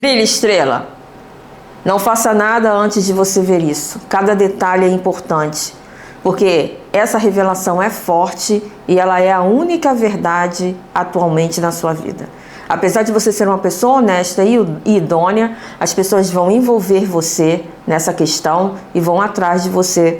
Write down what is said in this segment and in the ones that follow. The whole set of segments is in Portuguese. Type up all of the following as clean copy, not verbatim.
Brilha, estrela. Não faça nada antes de você ver isso. Cada detalhe é importante, porque essa revelação é forte e ela é a única verdade atualmente na sua vida. Apesar de você ser uma pessoa honesta e idônea, as pessoas vão envolver você nessa questão e vão atrás de você.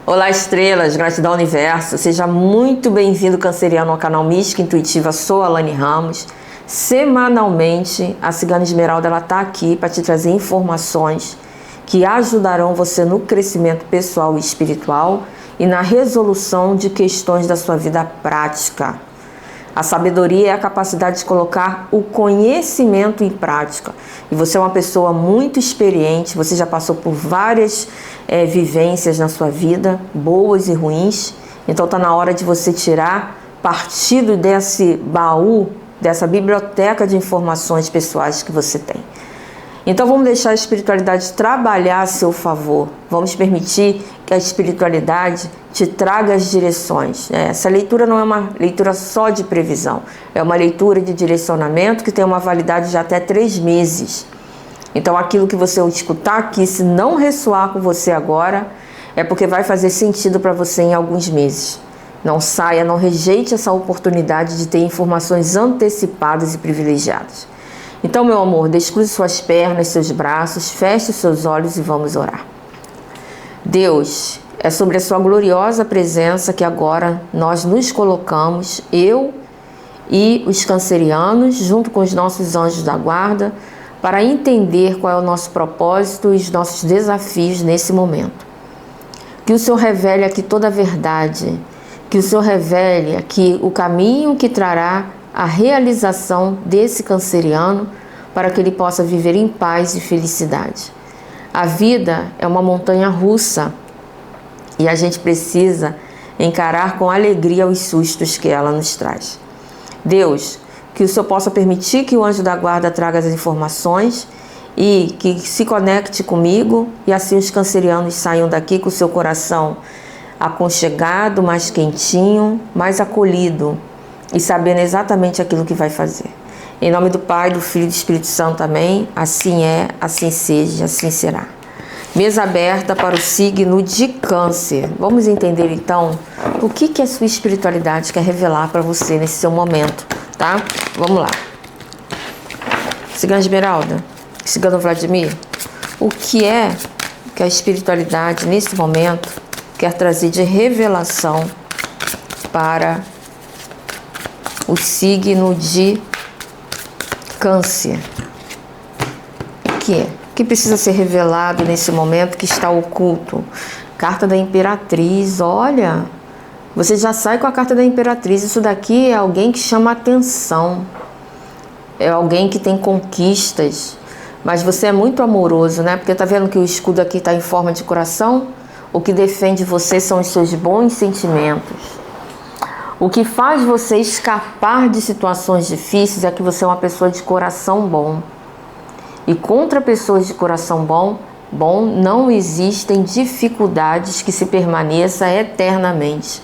Olá, estrelas, gratidão universo, seja muito bem-vindo, canceriano, ao canal Mística Intuitiva. Sou a Alane Ramos. Semanalmente, a Cigana Esmeralda está aqui para te trazer informações que ajudarão você no crescimento pessoal e espiritual e na resolução de questões da sua vida prática. A sabedoria é a capacidade de colocar o conhecimento em prática. E você é uma pessoa muito experiente, você já passou por várias vivências na sua vida, boas e ruins. Então está na hora de você tirar partido desse baú, dessa biblioteca de informações pessoais que você tem. Então vamos deixar a espiritualidade trabalhar a seu favor. Vamos permitir que a espiritualidade te traga as direções. Essa leitura não é uma leitura só de previsão. É uma leitura de direcionamento que tem uma validade de até 3 meses. Então aquilo que você escutar aqui, se não ressoar com você agora, é porque vai fazer sentido para você em alguns meses. Não saia, não rejeite essa oportunidade de ter informações antecipadas e privilegiadas. Então, meu amor, descruze suas pernas, seus braços, feche os seus olhos e vamos orar. Deus, é sobre a sua gloriosa presença que agora nós nos colocamos, eu e os cancerianos, junto com os nossos anjos da guarda, para entender qual é o nosso propósito e os nossos desafios nesse momento. Que o Senhor revele aqui toda a verdade, que o Senhor revele aqui o caminho que trará a realização desse canceriano para que ele possa viver em paz e felicidade. A vida é uma montanha russa e a gente precisa encarar com alegria os sustos que ela nos traz. Deus, que o Senhor possa permitir que o anjo da guarda traga as informações e que se conecte comigo e assim os cancerianos saiam daqui com o seu coração aconchegado, mais quentinho, mais acolhido e sabendo exatamente aquilo que vai fazer. Em nome do Pai, do Filho e do Espírito Santo, amém? Assim é, assim seja, assim será. Mesa aberta para o signo de Câncer. Vamos entender então o que a sua espiritualidade quer revelar para você nesse seu momento, tá? Vamos lá. Cigana Esmeralda, Cigano Vladimir, o que é que a espiritualidade nesse momento quer trazer de revelação para o signo de Câncer? O que é? O que precisa ser revelado nesse momento que está oculto? Carta da Imperatriz, olha, você já sai com a carta da Imperatriz. Isso daqui é alguém que chama atenção, é alguém que tem conquistas, mas você é muito amoroso, né? Porque tá vendo que o escudo aqui está em forma de coração? O que defende você são os seus bons sentimentos. O que faz você escapar de situações difíceis é que você é uma pessoa de coração bom. E contra pessoas de coração bom não existem dificuldades que se permaneça eternamente.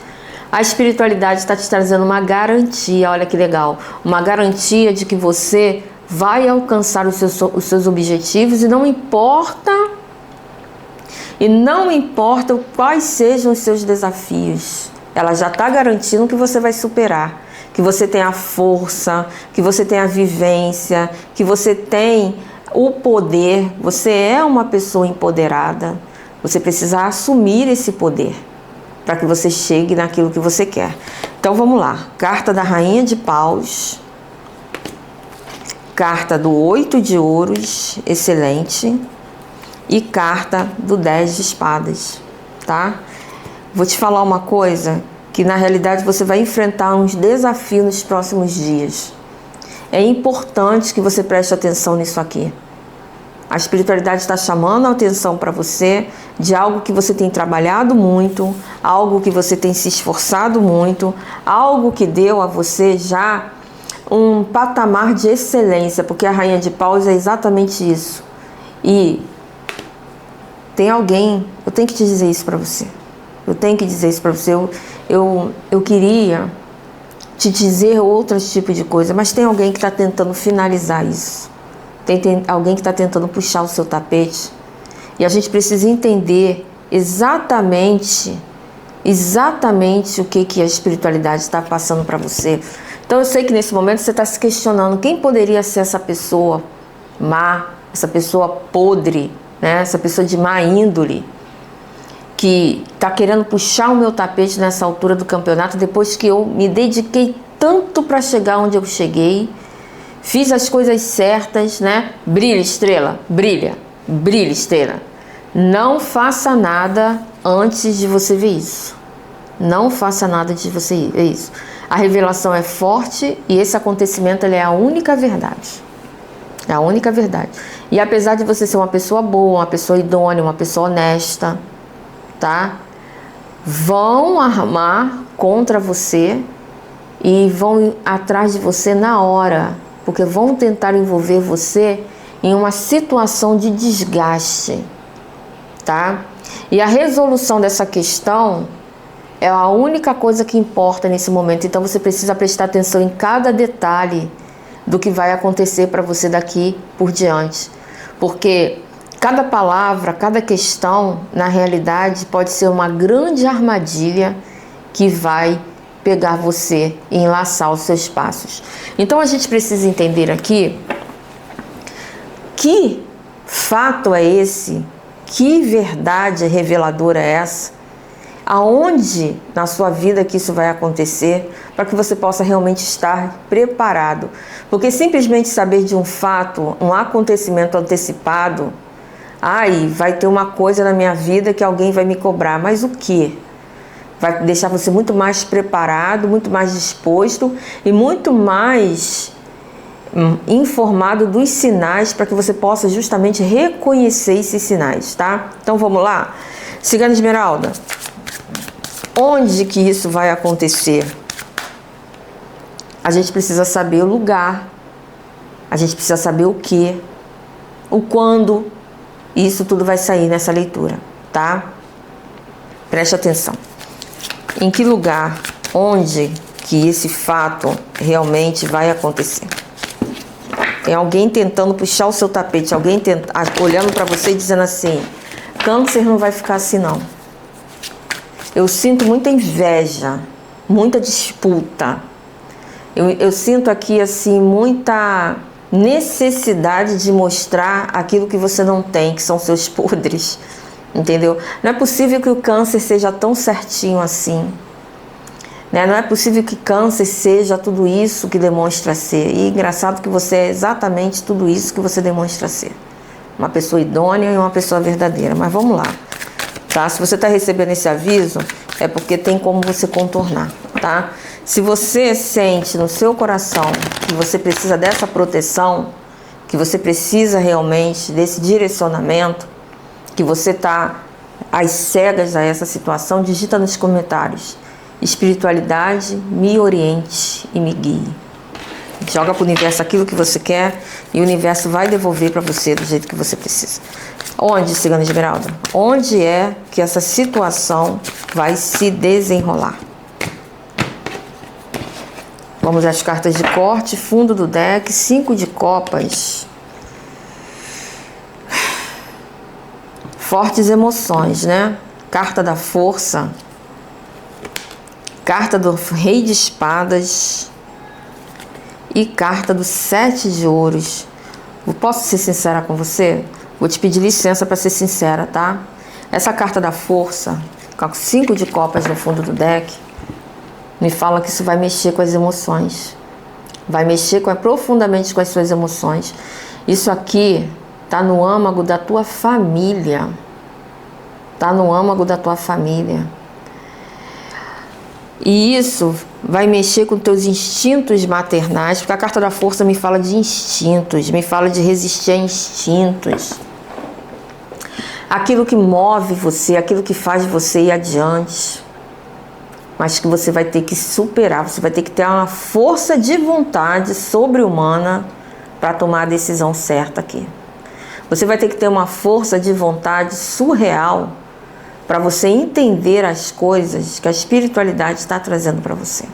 A espiritualidade está te trazendo uma garantia, olha que legal, uma garantia de que você vai alcançar os seus objetivos e não importa quais sejam os seus desafios. Ela já está garantindo que você vai superar, que você tem a força, que você tem a vivência, que você tem o poder. Você é uma pessoa empoderada. Você precisa assumir esse poder para que você chegue naquilo que você quer. Então vamos lá. Carta da Rainha de Paus. Carta do 8 de Ouros, excelente. E carta do 10 de Espadas, tá? Vou te falar uma coisa, que na realidade você vai enfrentar uns desafios nos próximos dias. É importante que você preste atenção nisso aqui. A espiritualidade está chamando a atenção para você de algo que você tem trabalhado muito, algo que você tem se esforçado muito, algo que deu a você já um patamar de excelência, porque a Rainha de Paus é exatamente isso. E tem alguém, eu tenho que te dizer isso para você. Eu tenho que dizer isso para você. Eu queria te dizer outros tipos de coisa, mas tem alguém que está tentando finalizar isso. Tem alguém que está tentando puxar o seu tapete. E a gente precisa entender exatamente o que a espiritualidade está passando para você. Então eu sei que nesse momento você está se questionando quem poderia ser essa pessoa má, essa pessoa podre, né? Essa pessoa de má índole, que está querendo puxar o meu tapete nessa altura do campeonato, depois que eu me dediquei tanto para chegar onde eu cheguei, fiz as coisas certas, né? Brilha, estrela, brilha, brilha, estrela. Não faça nada antes de você ver isso. Não faça nada antes de você ver isso. A revelação é forte e esse acontecimento ele é a única verdade. É a única verdade. E apesar de você ser uma pessoa boa, uma pessoa idônea, uma pessoa honesta, tá? Vão armar contra você e vão ir atrás de você na hora, porque vão tentar envolver você em uma situação de desgaste, tá? E a resolução dessa questão é a única coisa que importa nesse momento. Então você precisa prestar atenção em cada detalhe do que vai acontecer para você daqui por diante, porque cada palavra, cada questão, na realidade, pode ser uma grande armadilha que vai pegar você e enlaçar os seus passos. Então a gente precisa entender aqui que fato é esse, que verdade reveladora é essa, aonde na sua vida que isso vai acontecer, para que você possa realmente estar preparado. Porque simplesmente saber de um fato, um acontecimento antecipado, vai ter uma coisa na minha vida que alguém vai me cobrar, mas o quê? Vai deixar você muito mais preparado, muito mais disposto e muito mais informado dos sinais para que você possa justamente reconhecer esses sinais, tá? Então vamos lá? Cigana Esmeralda, onde que isso vai acontecer? A gente precisa saber o lugar, a gente precisa saber o que, o quando, e isso tudo vai sair nessa leitura, tá? Preste atenção. Em que lugar, onde que esse fato realmente vai acontecer? Tem alguém tentando puxar o seu tapete, alguém olhando para você e dizendo assim: Câncer não vai ficar assim não. Eu sinto muita inveja, muita disputa. Eu sinto aqui assim muita necessidade de mostrar aquilo que você não tem, que são seus podres. Entendeu? Não é possível que o Câncer seja tão certinho assim. Né? Não é possível que Câncer seja tudo isso que demonstra ser. E engraçado que você é exatamente tudo isso que você demonstra ser. Uma pessoa idônea e uma pessoa verdadeira. Mas vamos lá. Tá? Se você está recebendo esse aviso, é porque tem como você contornar. Tá? Se você sente no seu coração que você precisa dessa proteção, que você precisa realmente desse direcionamento, que você está às cegas a essa situação, digita nos comentários: espiritualidade, me oriente e me guie. Joga para o universo aquilo que você quer e o universo vai devolver para você do jeito que você precisa. Onde, Cigana Esmeralda? Onde é que essa situação vai se desenrolar? Vamos às cartas de corte, fundo do deck, 5 de copas. Fortes emoções, né? Carta da força. Carta do rei de espadas. E carta do 7 de ouros. Eu posso ser sincera com você? Vou te pedir licença para ser sincera, tá? Essa carta da força, com 5 de copas no fundo do deck, me fala que isso vai mexer com as emoções. Vai mexer profundamente com as suas emoções. Isso aqui tá no âmago da tua família. Tá no âmago da tua família. E isso vai mexer com teus instintos maternais, porque a carta da força me fala de instintos, me fala de resistir a instintos. Aquilo que move você, aquilo que faz você ir adiante. Mas que você vai ter que superar, você vai ter que ter uma força de vontade sobre-humana para tomar a decisão certa aqui. Você vai ter que ter uma força de vontade surreal para você entender as coisas que a espiritualidade está trazendo para você.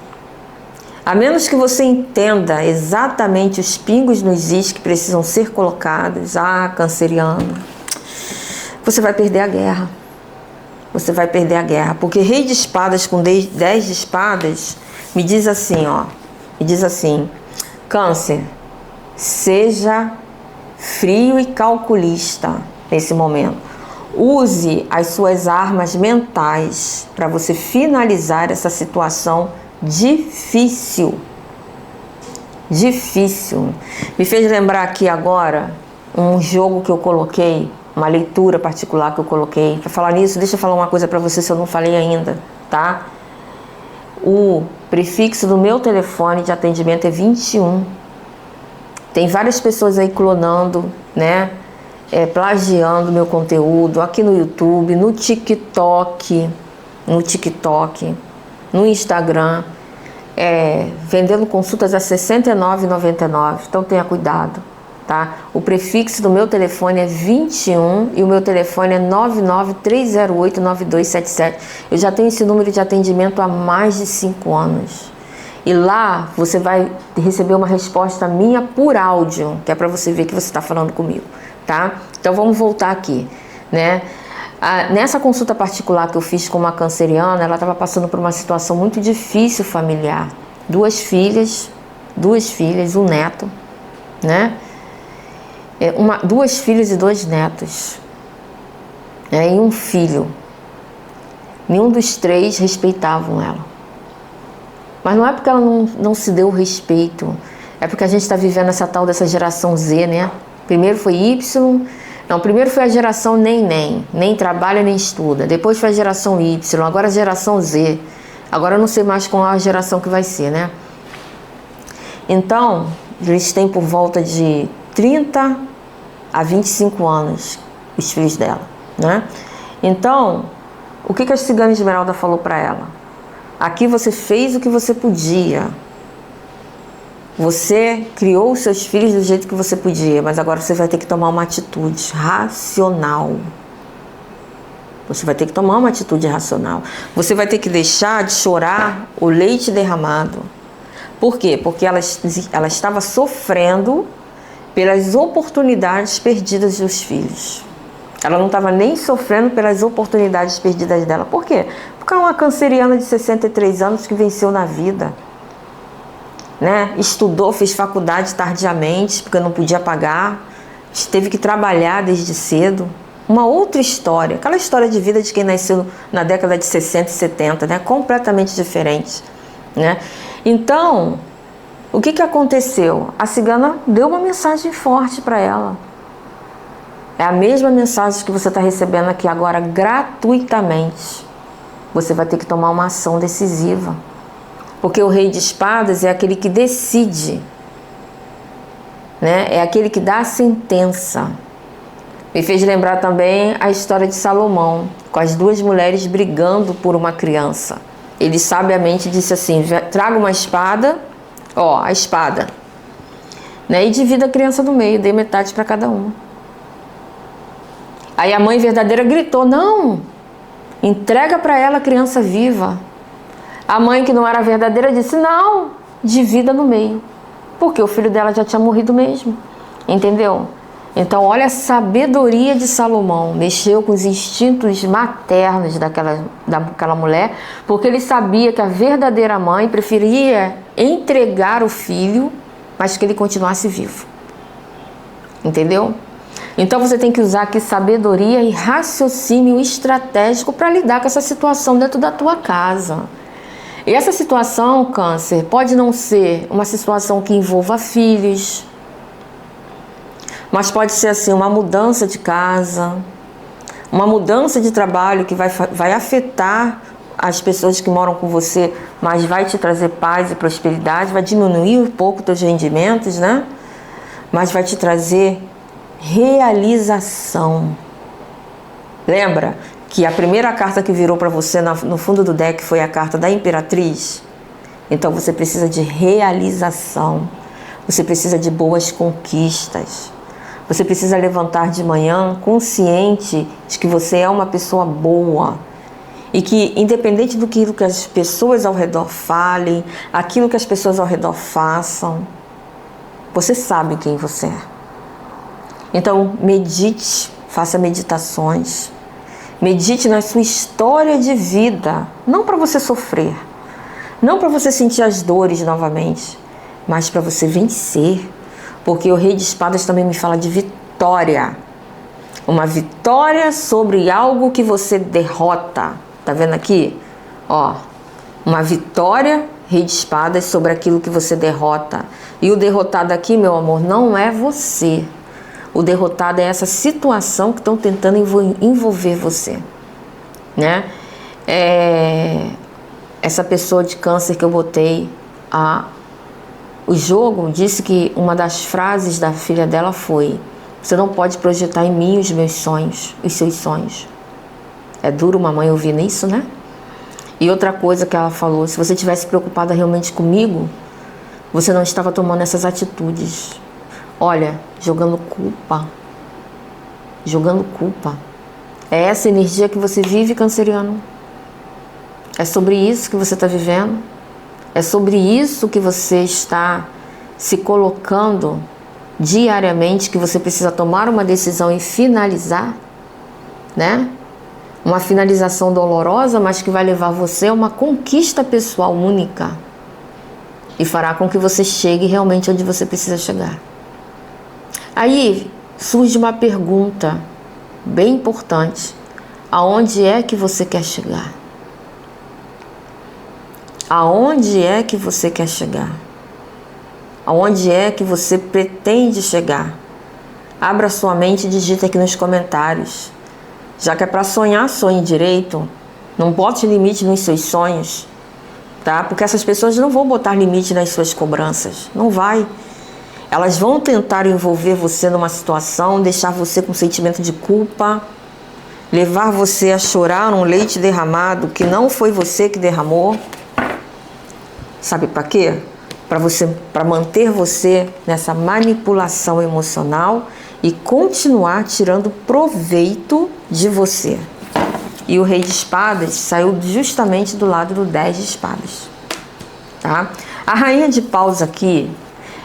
A menos que você entenda exatamente os pingos nos is que precisam ser colocados, canceriano, você vai perder a guerra. Você vai perder a guerra. Porque rei de espadas com 10 de espadas me diz assim, me diz assim, Câncer, seja frio e calculista nesse momento. Use as suas armas mentais para você finalizar essa situação difícil. Difícil. Me fez lembrar aqui agora um jogo que eu coloquei, uma leitura particular que eu coloquei. Para falar nisso, deixa eu falar uma coisa para você se eu não falei ainda, tá? O prefixo do meu telefone de atendimento é 21. Tem várias pessoas aí clonando, né? Plagiando meu conteúdo aqui no YouTube, no TikTok, no Instagram, vendendo consultas a R$ 69,99. Então tenha cuidado, tá? O prefixo do meu telefone é 21 e o meu telefone é 993089277. Eu já tenho esse número de atendimento há mais de 5 anos. E lá você vai receber uma resposta minha por áudio, que é para você ver que você está falando comigo, tá? Então vamos voltar aqui, né? Nessa consulta particular que eu fiz com uma canceriana, ela estava passando por uma situação muito difícil familiar. Duas filhas, um neto, né? Duas filhas e 2 netos, e um filho. Nenhum dos 3 respeitavam ela. Mas não é porque ela não se deu o respeito, é porque a gente está vivendo essa tal dessa geração Z, né? Primeiro foi primeiro foi a geração nem trabalha nem estuda. Depois foi a geração Y, agora a geração Z. Agora eu não sei mais qual a geração que vai ser, né? Então, eles têm por volta de 30 a 25 anos, os filhos dela, né? Então, o que a cigana Esmeralda falou para ela? Aqui você fez o que você podia. Você criou os seus filhos do jeito que você podia, mas agora você vai ter que tomar uma atitude racional. Você vai ter que tomar uma atitude racional. Você vai ter que deixar de chorar o leite derramado. Por quê? Porque ela estava sofrendo pelas oportunidades perdidas dos filhos. Ela não estava nem sofrendo pelas oportunidades perdidas dela. Por quê? Porque é uma canceriana de 63 anos que venceu na vida, né? Estudou, fez faculdade tardiamente, porque não podia pagar, teve que trabalhar desde cedo. Uma outra história, aquela história de vida de quem nasceu na década de 60 e 70, né? Completamente diferente, né? Então, o que aconteceu? A cigana deu uma mensagem forte para ela. É a mesma mensagem que você está recebendo aqui agora gratuitamente. Você vai ter que tomar uma ação decisiva. Porque o rei de espadas é aquele que decide, né? É aquele que dá a sentença. Me fez lembrar também a história de Salomão, com as 2 mulheres brigando por uma criança. Ele sabiamente disse assim: traga uma espada, a espada, né? E divida a criança no meio, dê metade para cada uma. Aí a mãe verdadeira gritou: não, entrega para ela a criança viva. A mãe que não era verdadeira disse: não, divida no meio, porque o filho dela já tinha morrido mesmo, entendeu? Então olha a sabedoria de Salomão, mexeu com os instintos maternos daquela mulher, porque ele sabia que a verdadeira mãe preferia entregar o filho, mas que ele continuasse vivo, entendeu? Então você tem que usar aqui sabedoria e raciocínio estratégico para lidar com essa situação dentro da tua casa. E essa situação, Câncer, pode não ser uma situação que envolva filhos, mas pode ser assim, uma mudança de casa, uma mudança de trabalho que vai afetar as pessoas que moram com você, mas vai te trazer paz e prosperidade, vai diminuir um pouco os teus rendimentos, né? Mas vai te trazer realização. Lembra que a primeira carta que virou para você no fundo do deck foi a carta da Imperatriz? Então você precisa de realização, você precisa de boas conquistas, Você precisa levantar de manhã consciente de que você é uma pessoa boa. E que, independente do que as pessoas ao redor falem, aquilo que as pessoas ao redor façam, você sabe quem você é. Então, medite, faça meditações. Medite na sua história de vida. Não para você sofrer, não para você sentir as dores novamente, mas para você vencer. Porque o Rei de Espadas também me fala de vitória. Uma vitória sobre algo que você derrota. Tá vendo aqui? Ó, uma vitória, Rei de Espadas, sobre aquilo que você derrota. E o derrotado aqui, meu amor, não é você. O derrotado é essa situação que estão tentando envolver você, né? Essa pessoa de câncer que eu botei, o jogo disse que uma das frases da filha dela foi: você não pode projetar em mim os meus sonhos, os seus sonhos. É duro uma mãe ouvir isso, né? E outra coisa que ela falou: se você tivesse preocupada realmente comigo, você não estava tomando essas atitudes. Olha, jogando culpa. Jogando culpa. É essa energia que você vive, canceriano. É sobre isso que você está vivendo. É sobre isso que você está se colocando diariamente, que você precisa tomar uma decisão e finalizar, né? Uma finalização dolorosa, mas que vai levar você a uma conquista pessoal única e fará com que você chegue realmente onde você precisa chegar. Aí surge uma pergunta bem importante: aonde é que você quer chegar? Aonde é que você quer chegar? Aonde é que você pretende chegar? Abra sua mente e digita aqui nos comentários. Já que é para sonhar, sonhe direito. Não bote limite nos seus sonhos, tá? Porque essas pessoas não vão botar limite nas suas cobranças. Não vai. Elas vão tentar envolver você numa situação, deixar você com sentimento de culpa, levar você a chorar um leite derramado que não foi você que derramou. Sabe para quê? Para manter você nessa manipulação emocional e continuar tirando proveito de você. E o Rei de Espadas saiu justamente do lado do 10 de Espadas, tá? A Rainha de Paus aqui,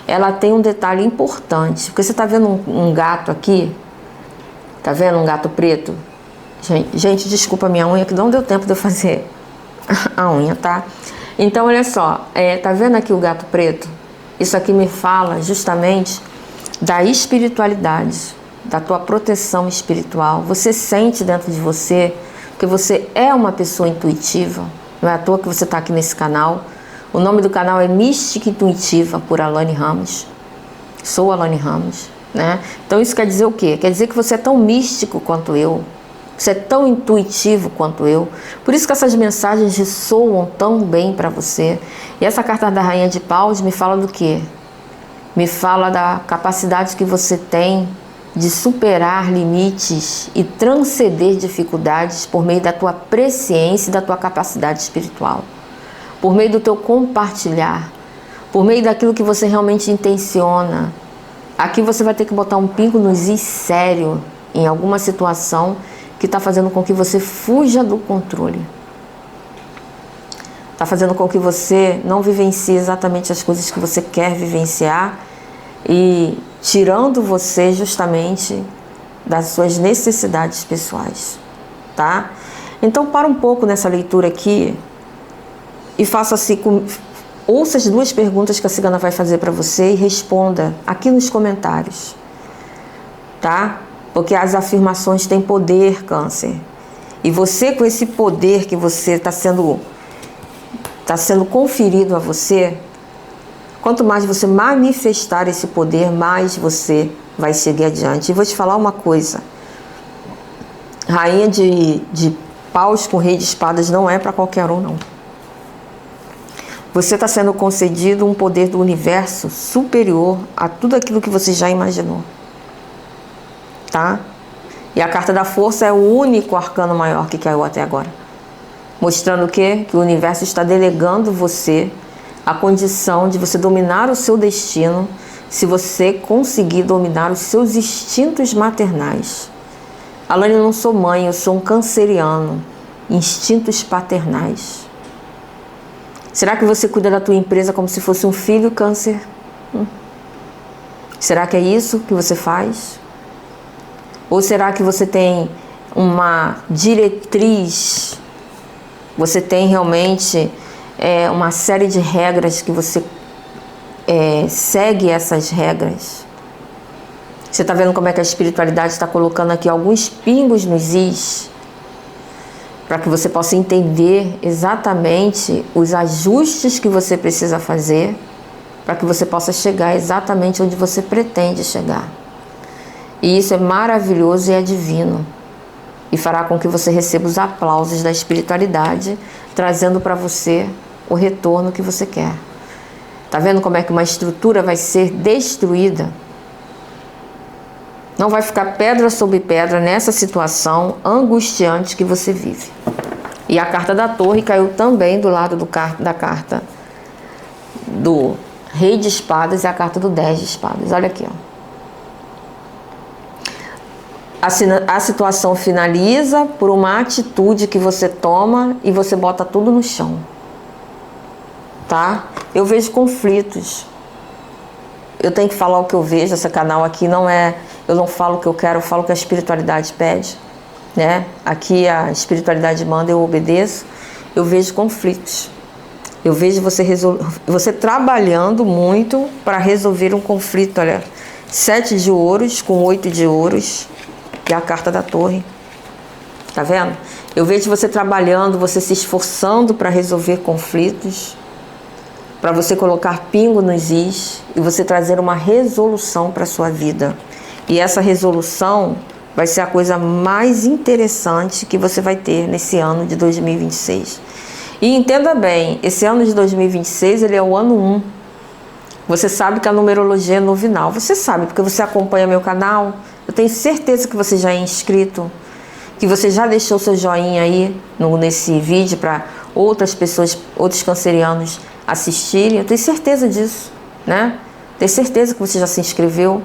ela tem um detalhe importante, porque você tá vendo um gato aqui? Tá vendo um gato preto? Gente, desculpa a minha unha, que não deu tempo de eu fazer a unha, tá? Então, olha só, tá vendo aqui o gato preto? Isso aqui me fala justamente da espiritualidade, da tua proteção espiritual. Você sente dentro de você que você é uma pessoa intuitiva. Não é à toa que você está aqui nesse canal. O nome do canal é Mística Intuitiva, por Alane Ramos. Sou Alane Ramos, né? Então isso quer dizer o quê? Quer dizer que você é tão místico quanto eu. Você é tão intuitivo quanto eu. Por isso que essas mensagens ressoam tão bem para você. E essa carta da Rainha de Paus me fala do quê? Me fala da capacidade que você tem de superar limites e transcender dificuldades por meio da tua presciência e da tua capacidade espiritual. Por meio do teu compartilhar. Por meio daquilo que você realmente intenciona. Aqui você vai ter que botar um pingo nos is sério em alguma situação que está fazendo com que você fuja do controle. Está fazendo com que você não vivencie exatamente as coisas que você quer vivenciar e tirando você justamente das suas necessidades pessoais, tá? Então, para um pouco nessa leitura aqui e faça assim, ouça as duas perguntas que a cigana vai fazer para você e responda aqui nos comentários, tá? Porque as afirmações têm poder, Câncer. E você, com esse poder que você está sendo conferido a você, quanto mais você manifestar esse poder, mais você vai seguir adiante. E vou te falar uma coisa. Rainha de Paus com Rei de Espadas não é para qualquer um, não. Você está sendo concedido um poder do universo superior a tudo aquilo que você já imaginou. Tá? E a carta da força é o único arcano maior que caiu até agora. Mostrando o quê? Que o universo está delegando você a condição de você dominar o seu destino, se você conseguir dominar os seus instintos maternais. Alane, eu não sou mãe, eu sou um canceriano. Instintos paternais. Será que você cuida da tua empresa como se fosse um filho câncer? Será que é isso que você faz? Ou será que você tem uma diretriz? Você tem realmente uma série de regras que você segue essas regras? Você está vendo como é que a espiritualidade está colocando aqui alguns pingos nos is, para que você possa entender exatamente os ajustes que você precisa fazer, para que você possa chegar exatamente onde você pretende chegar. E isso é maravilhoso e é divino, e fará com que você receba os aplausos da espiritualidade, trazendo para você o retorno que você quer. Tá vendo como é que uma estrutura vai ser destruída? Não vai ficar pedra sobre pedra nessa situação angustiante que você vive. E a carta da torre caiu também do lado da carta do rei de espadas e a carta do 10 de espadas. Olha aqui, ó. A situação finaliza por uma atitude que você toma e você bota tudo no chão. Tá? Eu vejo conflitos. Eu tenho que falar o que eu vejo. Esse canal aqui não é... Eu não falo o que eu quero, eu falo o que a espiritualidade pede, né? Aqui a espiritualidade manda, eu obedeço. Eu vejo conflitos. Eu vejo você trabalhando muito para resolver um conflito. Olha, 7 de ouros com 8 de ouros e a carta da torre. Tá vendo? Eu vejo você trabalhando, você se esforçando para resolver conflitos, para você colocar pingo nos is e você trazer uma resolução para a sua vida. E essa resolução vai ser a coisa mais interessante que você vai ter nesse ano de 2026. E entenda bem, esse ano de 2026 ele é o ano 1. Você sabe que a numerologia é novinal. Você sabe, porque você acompanha meu canal. Eu tenho certeza que você já é inscrito, que você já deixou seu joinha aí nesse vídeo para outras pessoas, outros cancerianos assistirem. Eu tenho certeza disso, né? Tenho certeza que você já se inscreveu,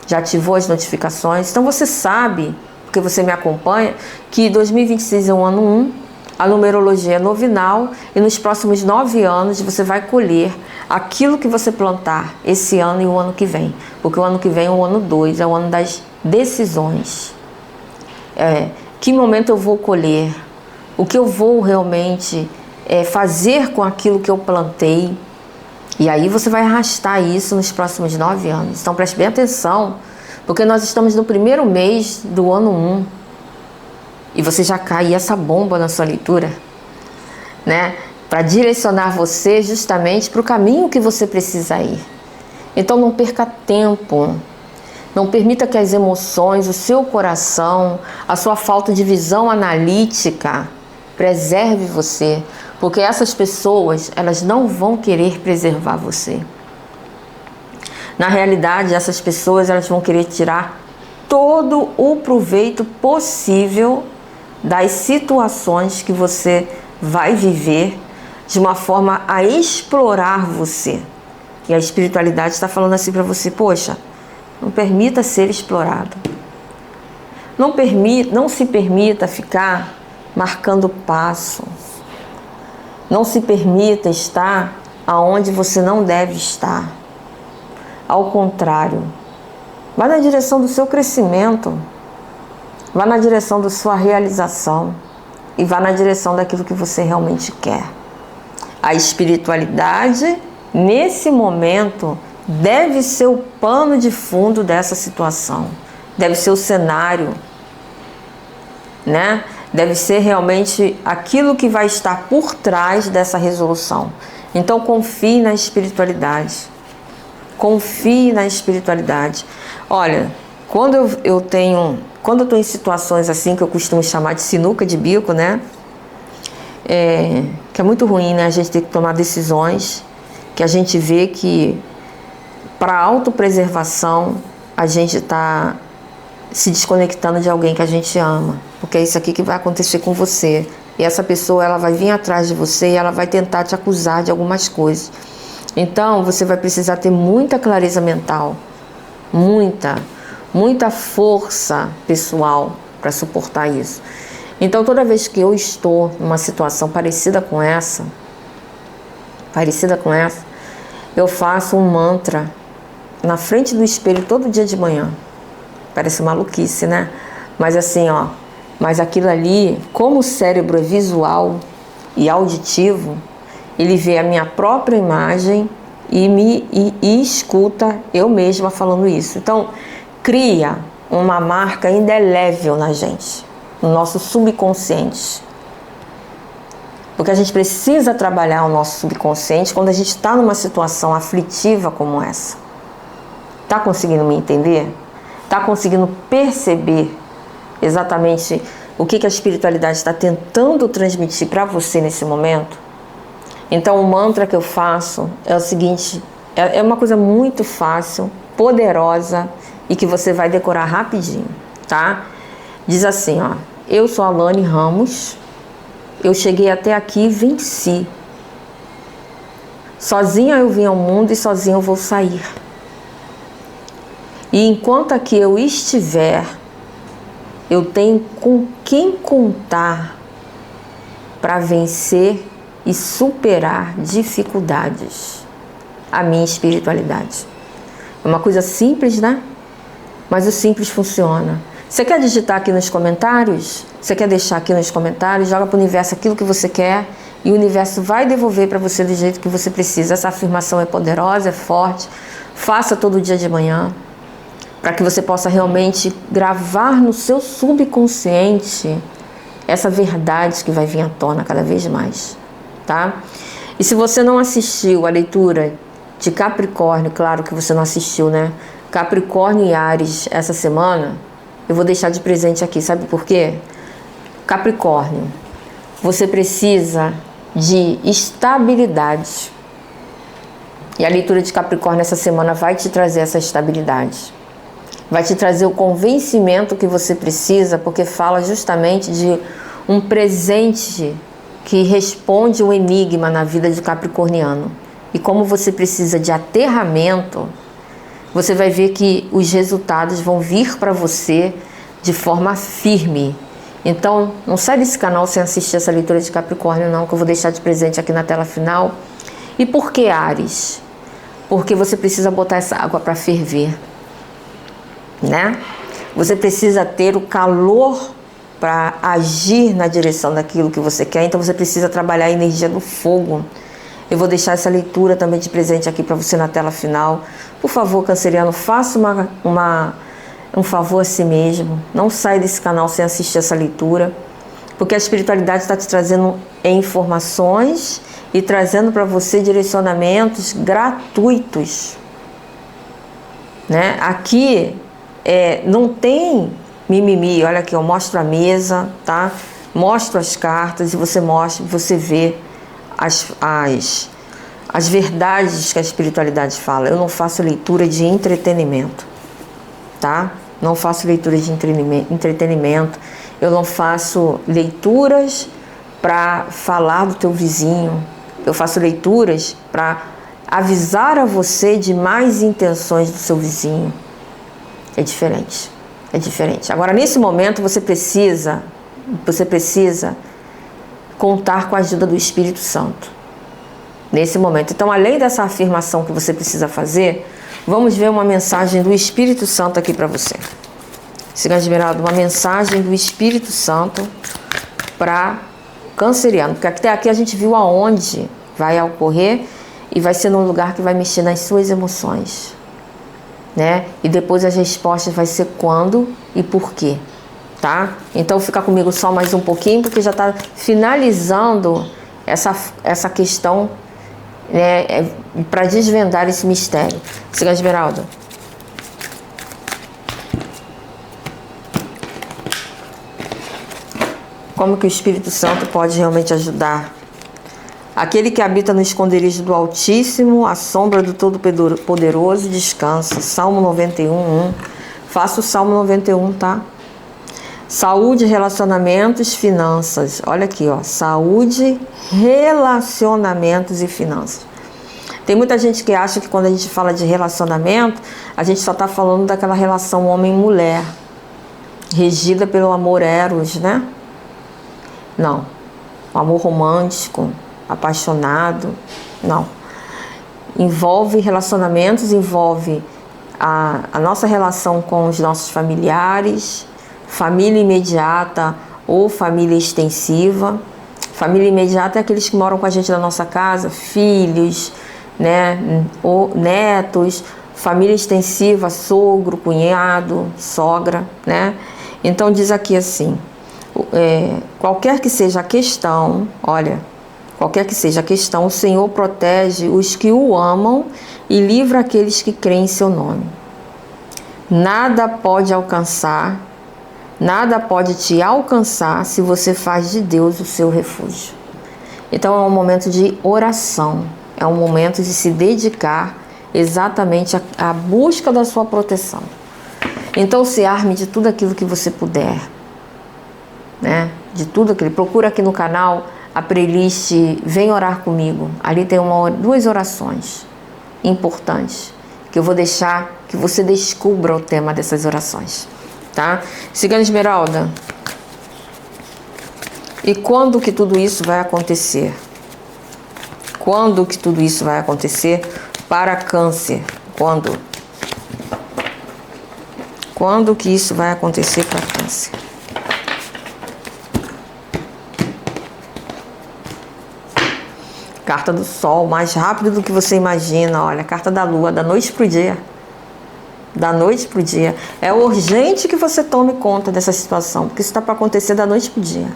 já ativou as notificações. Então você sabe, porque você me acompanha, que 2026 é o ano 1, a numerologia é novinal e nos próximos 9 anos você vai colher aquilo que você plantar esse ano e o ano que vem. Porque o ano que vem é o ano 2, é o ano das decisões. Que momento eu vou colher? O que eu vou realmente fazer com aquilo que eu plantei? E aí você vai arrastar isso nos próximos 9 anos. Então preste bem atenção, porque nós estamos no primeiro mês do ano 1. E você já cai essa bomba na sua leitura, né? Para direcionar você justamente para o caminho que você precisa ir. Então não perca tempo. Não permita que as emoções, o seu coração, a sua falta de visão analítica preserve você. Porque essas pessoas, elas não vão querer preservar você. Na realidade, essas pessoas, elas vão querer tirar todo o proveito possível das situações que você vai viver, de uma forma a explorar você. E a espiritualidade está falando assim para você: poxa, não permita ser explorado. Não se permita ficar marcando passo. Não se permita estar aonde você não deve estar. Ao contrário, vá na direção do seu crescimento, vá na direção da sua realização e vá na direção daquilo que você realmente quer. A espiritualidade, nesse momento, deve ser o pano de fundo dessa situação, deve ser o cenário, né? Deve ser realmente aquilo que vai estar por trás dessa resolução. Então confie na espiritualidade. Confie na espiritualidade. Olha, quando eu estou em situações assim, que eu costumo chamar de sinuca de bico, né? Que é muito ruim, né? A gente tem que tomar decisões, que a gente vê que para autopreservação a gente está se desconectando de alguém que a gente ama, porque é isso aqui que vai acontecer com você. E essa pessoa, ela vai vir atrás de você e ela vai tentar te acusar de algumas coisas. Então, você vai precisar ter muita clareza mental, muita força pessoal para suportar isso. Então, toda vez que eu estou numa situação parecida com essa, eu faço um mantra na frente do espelho todo dia de manhã. Parece maluquice, né? Mas assim, ó, mas aquilo ali, como o cérebro é visual e auditivo, ele vê a minha própria imagem e escuta eu mesma falando isso. Então, cria uma marca indelével na gente, no nosso subconsciente. Porque a gente precisa trabalhar o nosso subconsciente quando a gente está numa situação aflitiva como essa. Tá conseguindo me entender? Tá conseguindo perceber exatamente o que a espiritualidade está tentando transmitir para você nesse momento? Então, o mantra que eu faço é o seguinte, é uma coisa muito fácil, poderosa e que você vai decorar rapidinho, tá? Diz assim, ó: eu sou Alane Ramos, eu cheguei até aqui e venci. Sozinha eu vim ao mundo e sozinha eu vou sair. E enquanto aqui eu estiver, eu tenho com quem contar para vencer e superar dificuldades. A minha espiritualidade. É uma coisa simples, né? Mas o simples funciona. Você quer digitar aqui nos comentários? Você quer deixar aqui nos comentários? Joga para o universo aquilo que você quer e o universo vai devolver para você do jeito que você precisa. Essa afirmação é poderosa, é forte. Faça todo dia de manhã, para que você possa realmente gravar no seu subconsciente essa verdade que vai vir à tona cada vez mais, tá? E se você não assistiu a leitura de Capricórnio, claro que você não assistiu, né? Capricórnio e Áries essa semana, eu vou deixar de presente aqui, sabe por quê? Capricórnio, você precisa de estabilidade. E a leitura de Capricórnio essa semana vai te trazer essa estabilidade. Vai te trazer o convencimento que você precisa, porque fala justamente de um presente que responde um enigma na vida de capricorniano. E como você precisa de aterramento, você vai ver que os resultados vão vir para você de forma firme. Então, não sai desse canal sem assistir essa leitura de Capricórnio não, que eu vou deixar de presente aqui na tela final. E por que Áries? Porque você precisa botar essa água para ferver, né? Você precisa ter o calor para agir na direção daquilo que você quer, então você precisa trabalhar a energia do fogo. Eu vou deixar essa leitura também de presente aqui para você na tela final. Por favor, canceriano, faça um favor a si mesmo. Não saia desse canal sem assistir essa leitura, porque a espiritualidade está te trazendo informações e trazendo para você direcionamentos gratuitos, né? Aqui não tem mimimi. Olha aqui, eu mostro a mesa, tá? Mostro as cartas e você vê as verdades que a espiritualidade fala. Eu não faço leitura de entretenimento, tá? Não faço leitura de entretenimento. Eu não faço leituras para falar do teu vizinho. Eu faço leituras para avisar a você de mais intenções do seu vizinho. É diferente. É diferente. Agora, nesse momento, você precisa contar com a ajuda do Espírito Santo. Nesse momento. Então, além dessa afirmação que você precisa fazer, vamos ver uma mensagem do Espírito Santo aqui para você. Cigana Esmeralda, uma mensagem do Espírito Santo para canceriano. Porque até aqui a gente viu aonde vai ocorrer e vai ser num lugar que vai mexer nas suas emoções, né? E depois as respostas vai ser quando e por quê, tá? Então fica comigo só mais um pouquinho, porque já está finalizando essa questão, né, para desvendar esse mistério. Cigana Esmeralda. Como que o Espírito Santo pode realmente ajudar? Aquele que habita no esconderijo do Altíssimo, a sombra do Todo-Poderoso, descansa. Salmo 91:1. Faça o Salmo 91, tá? Saúde, relacionamentos, finanças. Olha aqui, ó. Saúde, relacionamentos e finanças. Tem muita gente que acha que quando a gente fala de relacionamento, a gente só está falando daquela relação homem-mulher, regida pelo amor eros, né? Não. O amor romântico, apaixonado, não. Envolve relacionamentos, envolve a nossa relação com os nossos familiares, família imediata ou família extensiva. Família imediata é aqueles que moram com a gente na nossa casa, filhos, né, ou netos. Família extensiva, sogro, cunhado, sogra, né? Então diz aqui assim, qualquer que seja a questão, olha, qualquer que seja a questão, o Senhor protege os que o amam e livra aqueles que creem em seu nome. Nada pode te alcançar se você faz de Deus o seu refúgio. Então é um momento de oração, é um momento de se dedicar exatamente à busca da sua proteção. Então se arme de tudo aquilo que você puder, né? De tudo aquilo. Procura aqui no canal a playlist Vem Orar Comigo. Ali tem duas orações importantes que eu vou deixar que você descubra o tema dessas orações, tá? Cigana Esmeralda, e quando que tudo isso vai acontecer? Quando que tudo isso vai acontecer para Câncer? Quando? Quando que isso vai acontecer para Câncer? Carta do Sol, mais rápido do que você imagina. Olha, carta da Lua, da noite pro dia. Da noite pro dia. É urgente que você tome conta dessa situação, porque isso está para acontecer da noite pro dia.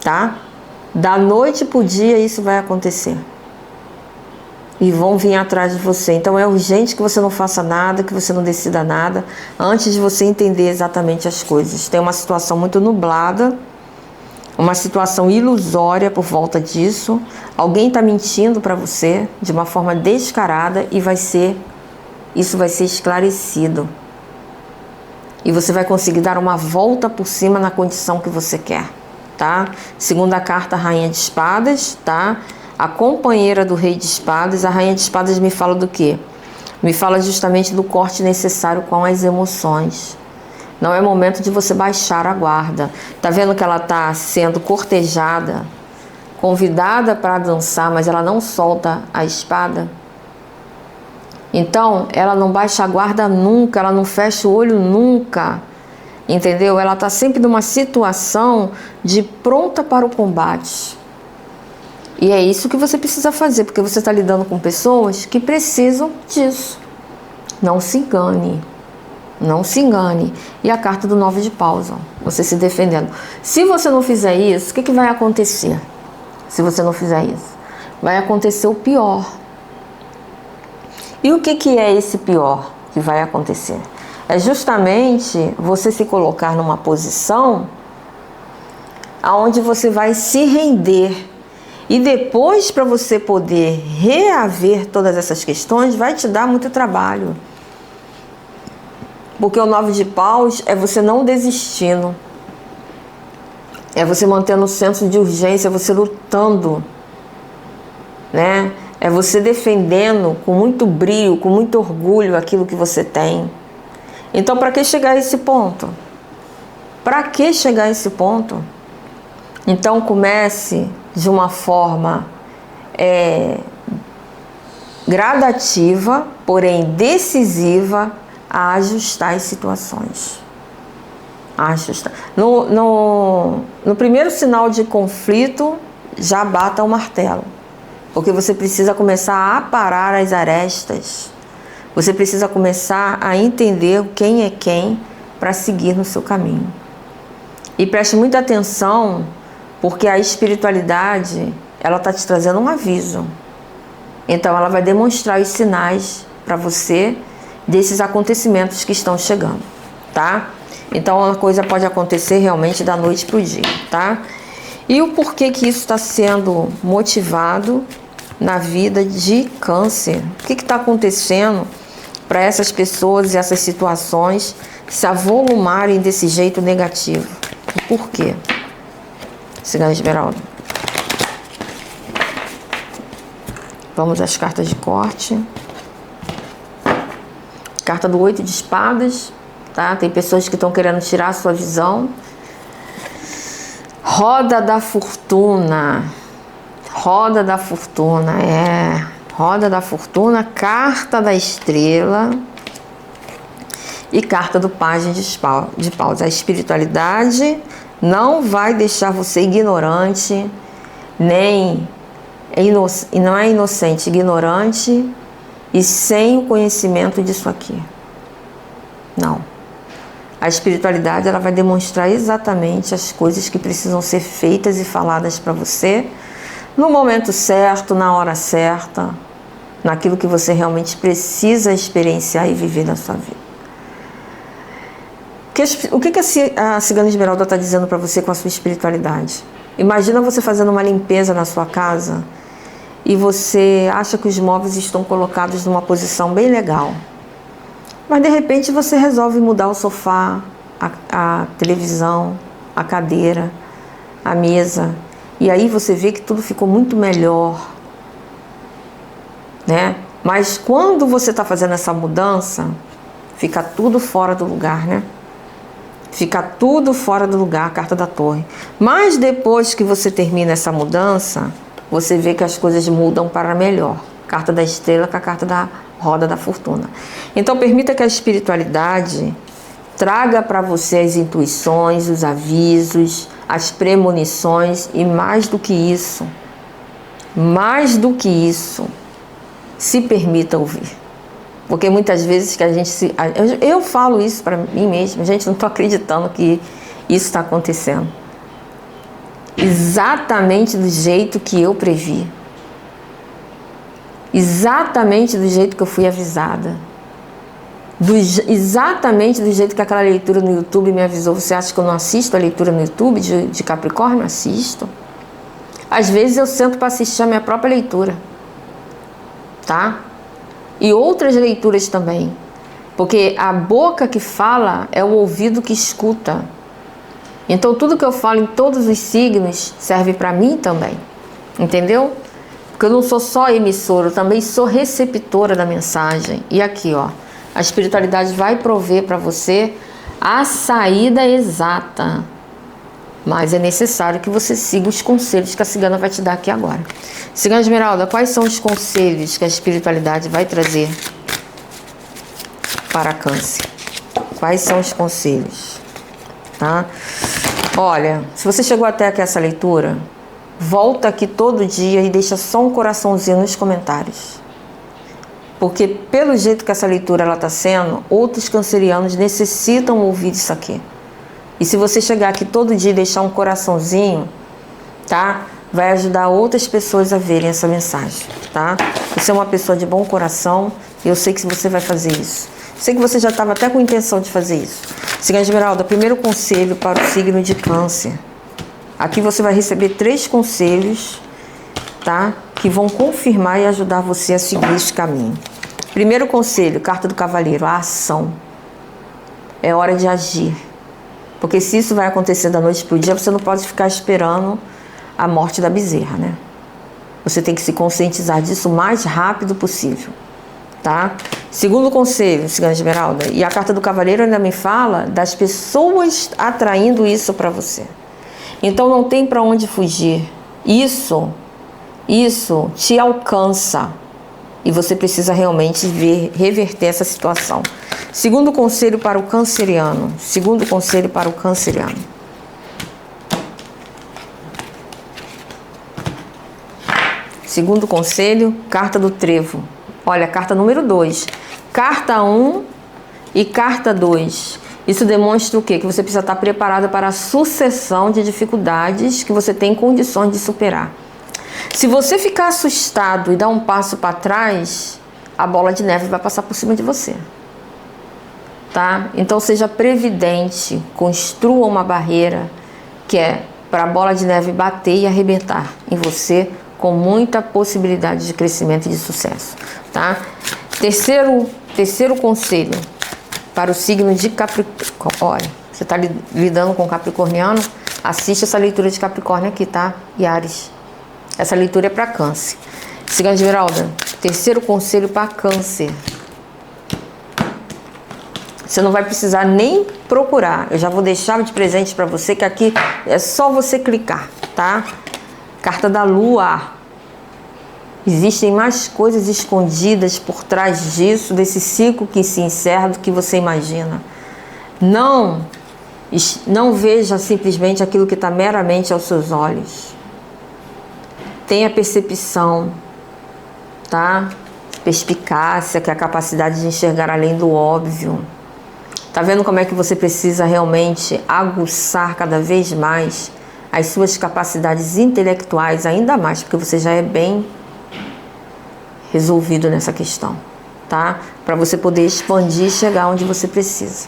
Tá? Da noite pro dia isso vai acontecer. E vão vir atrás de você. Então é urgente que você não faça nada, que você não decida nada, antes de você entender exatamente as coisas. Tem uma situação muito nublada, uma situação ilusória por volta disso. Alguém está mentindo para você de uma forma descarada e isso vai ser esclarecido. E você vai conseguir dar uma volta por cima na condição que você quer, tá? Segunda carta, Rainha de Espadas, tá? A companheira do Rei de Espadas. A Rainha de Espadas me fala do quê? Me fala justamente do corte necessário com as emoções. Não é momento de você baixar a guarda. Tá vendo que ela tá sendo cortejada, convidada para dançar, mas ela não solta a espada? Então, ela não baixa a guarda nunca, ela não fecha o olho nunca, entendeu? Ela tá sempre numa situação de pronta para o combate. E é isso que você precisa fazer, porque você está lidando com pessoas que precisam disso. Não se engane. Não se engane. E a carta do 9 de paus, ó, você se defendendo. Se você não fizer isso, o que vai acontecer? Se você não fizer isso, vai acontecer o pior. E o que é esse pior que vai acontecer? É justamente você se colocar numa posição aonde você vai se render. E depois, para você poder reaver todas essas questões, vai te dar muito trabalho. Porque o 9 de paus é você não desistindo. É você mantendo o senso de urgência, você lutando, né? É você defendendo com muito brilho, com muito orgulho aquilo que você tem. Então, para que chegar a esse ponto? Para que chegar a esse ponto? Então, comece de uma forma gradativa, porém decisiva, a ajustar as situações. Ajustar. No primeiro sinal de conflito, já bata o martelo. Porque você precisa começar a aparar as arestas. Você precisa começar a entender quem é quem para seguir no seu caminho. E preste muita atenção, porque a espiritualidade, ela está te trazendo um aviso. Então ela vai demonstrar os sinais para você desses acontecimentos que estão chegando, tá? Então a coisa pode acontecer realmente da noite para o dia, tá? E o porquê que isso está sendo motivado na vida de Câncer? O que está acontecendo para essas pessoas e essas situações se avolumarem desse jeito negativo? O porquê? Cigana Esmeralda. Vamos às cartas de corte. Carta do 8 de espadas, tá? Tem pessoas que estão querendo tirar a sua visão. Roda da fortuna. Roda da fortuna, Roda da fortuna, carta da estrela e carta do pajem de paus. A espiritualidade não vai deixar você ignorante, nem não é inocente, ignorante e sem o conhecimento disso aqui. Não. A espiritualidade, ela vai demonstrar exatamente as coisas que precisam ser feitas e faladas para você no momento certo, na hora certa, naquilo que você realmente precisa experienciar e viver na sua vida. O que a Cigana Esmeralda está dizendo para você com a sua espiritualidade? Imagina você fazendo uma limpeza na sua casa e você acha que os móveis estão colocados numa posição bem legal. Mas de repente você resolve mudar o sofá, a televisão, a cadeira, a mesa. E aí você vê que tudo ficou muito melhor, né? Mas quando você está fazendo essa mudança, fica tudo fora do lugar, né? Fica tudo fora do lugar, a carta da torre. Mas depois que você termina essa mudança, você vê que as coisas mudam para melhor. Carta da estrela com a carta da roda da fortuna. Então permita que a espiritualidade traga para você as intuições, os avisos, as premonições e mais do que isso, se permita ouvir. Porque muitas vezes que a gente eu falo isso para mim mesma, gente, não estou acreditando que isso está acontecendo. Exatamente do jeito que eu previ. Exatamente do jeito que eu fui avisada. Exatamente do jeito que aquela leitura no YouTube me avisou. Você acha que eu não assisto a leitura no YouTube de Capricórnio? Assisto. Às vezes eu sento para assistir a minha própria leitura. Tá? E outras leituras também. Porque a boca que fala é o ouvido que escuta. Então tudo que eu falo em todos os signos serve para mim também. Entendeu? Porque eu não sou só emissora, eu também sou receptora da mensagem. E aqui, ó, a espiritualidade vai prover para você a saída exata. Mas é necessário que você siga os conselhos que a cigana vai te dar aqui agora. Cigana Esmeralda, quais são os conselhos que a espiritualidade vai trazer para Câncer? Quais são os conselhos? Tá? Olha, se você chegou até aqui essa leitura, volta aqui todo dia e deixa só um coraçãozinho nos comentários. Porque pelo jeito que essa leitura está sendo, outros cancerianos necessitam ouvir isso aqui. E se você chegar aqui todo dia e deixar um coraçãozinho, tá? Vai ajudar outras pessoas a verem essa mensagem, tá? Você é uma pessoa de bom coração e eu sei que você vai fazer isso. Sei que você já estava até com intenção de fazer isso. Cigana Esmeralda, primeiro conselho para o signo de Câncer. Aqui você vai receber 3 conselhos, tá? Que vão confirmar e ajudar você a seguir esse caminho. Primeiro conselho, carta do cavaleiro, a ação. É hora de agir. Porque se isso vai acontecer da noite para o dia, você não pode ficar esperando a morte da bezerra, né? Você tem que se conscientizar disso o mais rápido possível, tá? Segundo conselho, Cigana Esmeralda, e a carta do cavaleiro ainda me fala das pessoas atraindo isso para você. Então não tem para onde fugir. Isso te alcança. E você precisa realmente reverter essa situação. Segundo conselho para o canceriano. Segundo conselho para o canceriano. Segundo conselho, carta do trevo. Olha, carta número 2. Carta 1 e carta 2. Isso demonstra o quê? Que você precisa estar preparada para a sucessão de dificuldades que você tem condições de superar. Se você ficar assustado e dar um passo para trás, a bola de neve vai passar por cima de você. Tá? Então seja previdente, construa uma barreira que é para a bola de neve bater e arrebentar em você com muita possibilidade de crescimento e de sucesso. Tá? Terceiro conselho para o signo de Capricórnio. Olha, você está lidando com Capricorniano? Assiste essa leitura de Capricórnio aqui, tá? E Áries. Essa leitura é para Câncer. Cigana Esmeralda, terceiro conselho para Câncer. Você não vai precisar nem procurar. Eu já vou deixar de presente para você, que aqui é só você clicar, tá? Carta da Lua. Existem mais coisas escondidas por trás disso, desse ciclo que se encerra, do que você imagina. Não veja simplesmente aquilo que está meramente aos seus olhos. Tenha percepção, tá? Perspicácia, que é a capacidade de enxergar além do óbvio. Tá vendo como é que você precisa realmente aguçar cada vez mais as suas capacidades intelectuais, ainda mais, porque você já é bem resolvido nessa questão, tá? Para você poder expandir e chegar onde você precisa.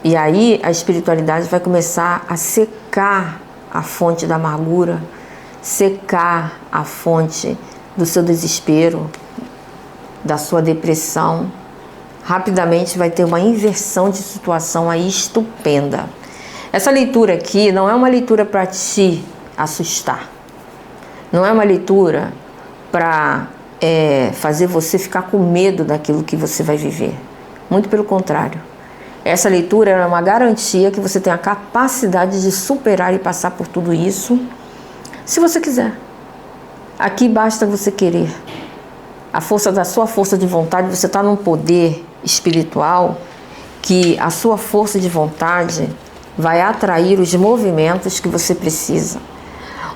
E aí a espiritualidade vai começar a secar a fonte da amargura, secar a fonte do seu desespero, da sua depressão. Rapidamente vai ter uma inversão de situação aí estupenda. Essa leitura aqui não é uma leitura para te assustar. Não é uma leitura para fazer você ficar com medo daquilo que você vai viver. Muito pelo contrário. Essa leitura é uma garantia que você tem a capacidade de superar e passar por tudo isso, se você quiser. Aqui basta você querer. A força da sua força de vontade, você está num poder espiritual que a sua força de vontade vai atrair os movimentos que você precisa.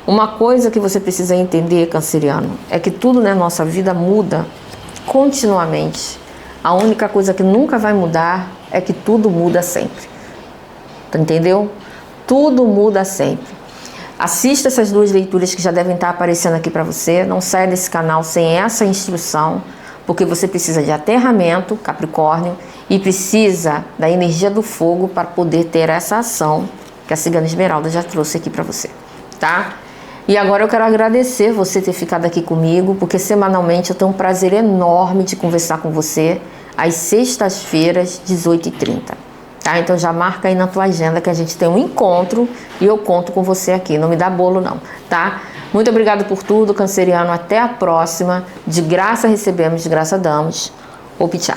Uma coisa que você precisa entender, canceriano, é que tudo na nossa vida muda continuamente. A única coisa que nunca vai mudar é que tudo muda sempre. Entendeu? Tudo muda sempre. Assista essas duas leituras que já devem estar aparecendo aqui para você. Não saia desse canal sem essa instrução, porque você precisa de aterramento, Capricórnio, e precisa da energia do fogo para poder ter essa ação que a Cigana Esmeralda já trouxe aqui para você, tá? E agora eu quero agradecer você ter ficado aqui comigo, porque semanalmente eu tenho um prazer enorme de conversar com você às sextas-feiras, 18h30. Tá? Então já marca aí na tua agenda que a gente tem um encontro e eu conto com você aqui. Não me dá bolo não, tá? Muito obrigado por tudo, canceriano. Até a próxima. De graça recebemos, de graça damos. Opchá.